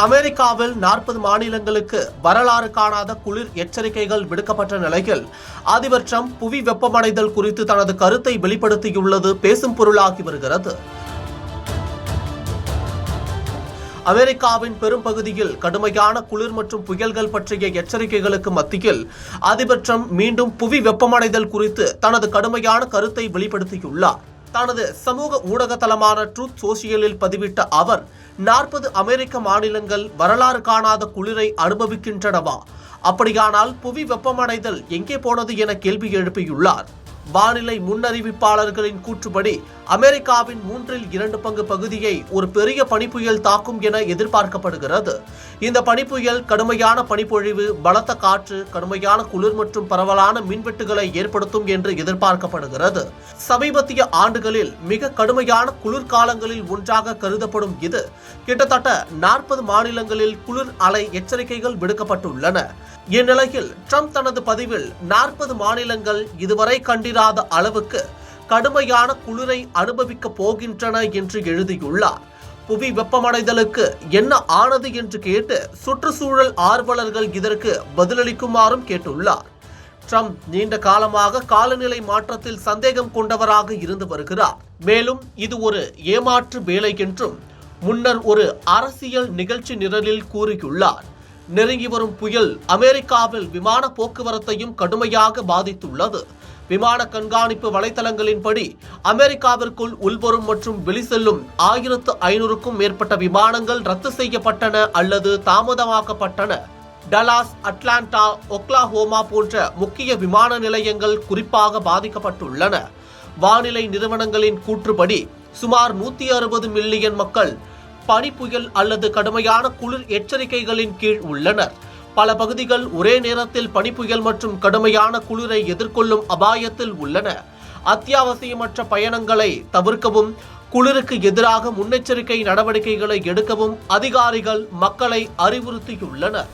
அமெரிக்காவில் 40 மாநிலங்களுக்கு வரலாறு காணாத குளிர் எச்சரிக்கைகள் விடுக்கப்பட்ட நிலையில் அதிபர் டிரம்ப் புவி வெப்பமடைதல் குறித்து தனது கருத்தை வெளிப்படுத்தியுள்ளது பேசும் பொருளாகி வருகிறது. அமெரிக்காவின் பெரும்பகுதியில் கடுமையான குளிர் மற்றும் புயல்கள் பற்றிய எச்சரிக்கைகளுக்கு மத்தியில் அதிபர் டிரம்ப் மீண்டும் புவி வெப்பமடைதல் குறித்து தனது கடுமையான கருத்தை வெளிப்படுத்தியுள்ளார். தனது சமூக ஊடக தளமான ட்ரூத் சோசியலில் பதிவிட்ட அவர் 40 அமெரிக்க மாநிலங்கள் வரலாறு காணாத குளிரை அனுபவிக்கின்றனவா? அப்படியானால் புவி வெப்பமடைதல் எங்கே போனது என கேள்வி எழுப்பியுள்ளார். வானிலை முன்னறிவிப்பாளர்களின் கூற்றுப்படி அமெரிக்காவின் 2/3 பங்கு பகுதியை ஒரு பெரிய பனிப்புயல் தாக்கும் என எதிர்பார்க்கப்படுகிறது. இந்த பனிப்புயல் கடுமையான பனிப்பொழிவு, பலத்த காற்று, கடுமையான குளிர் மற்றும் பரவலான மின்வெட்டுகளை ஏற்படுத்தும் என்று எதிர்பார்க்கப்படுகிறது. சமீபத்திய ஆண்டுகளில் மிக கடுமையான குளிர்காலங்களில் ஒன்றாக கருதப்படும் இது கிட்டத்தட்ட 40 மாநிலங்களில் குளிர் அலை எச்சரிக்கைகள் விடுக்கப்பட்டுள்ளன. இந்நிலையில் ட்ரம்ப் தனது பதிவில் 40 மாநிலங்கள் இதுவரை கண்டிராத அளவுக்கு கடுமையான குளிரை அனுபவிக்க போகின்றன என்று எழுதியுள்ளார். புவி வெப்பமடைதலுக்கு என்ன ஆனது என்று கேட்டு சுற்றுச்சூழல் ஆர்வலர்கள் இதற்கு பதிலளிக்குமாறும் கேட்டுள்ளார். ட்ரம்ப் நீண்ட காலமாக காலநிலை மாற்றத்தில் சந்தேகம் கொண்டவராக இருந்து வருகிறார். மேலும் இது ஒரு ஏமாற்று வேலை என்றும் முன்னர் ஒரு அரசியல் நிகழ்ச்சி நிரலில் கூறியுள்ளார். நெருங்கி வரும் புயல் அமெரிக்காவில் விமான போக்குவரத்தையும் கடுமையாக பாதித்துள்ளது. விமான கண்காணிப்பு வலைத்தளங்களின்படி அமெரிக்காவிற்குள் உள்வரும் மற்றும் வெளிசெல்லும் 1500க்கும் மேற்பட்ட விமானங்கள் ரத்து செய்யப்பட்டன அல்லது தாமதமாக்கப்பட்டன. டலாஸ், அட்லாண்டா, ஒக்லாஹோமா போன்ற முக்கிய விமான நிலையங்கள் குறிப்பாக பாதிக்கப்பட்டுள்ளன. வானிலை நிறுவனங்களின் கூற்றுப்படி சுமார் 160 மில்லியன் மக்கள் பனிப்புயல் அல்லது கடுமையான குளிர் எச்சரிக்கைகளின் கீழ் உள்ளனர். பல பகுதிகள் ஒரே நேரத்தில் பனிப்புயல் மற்றும் கடுமையான குளிரை எதிர்கொள்ளும் அபாயத்தில் உள்ளன. அத்தியாவசியமற்ற பயணங்களை தவிர்க்கவும், குளிருக்கு எதிராக முன்னெச்சரிக்கை நடவடிக்கைகளை எடுக்கவும் அதிகாரிகள் மக்களை அறிவுறுத்தியுள்ளனர்.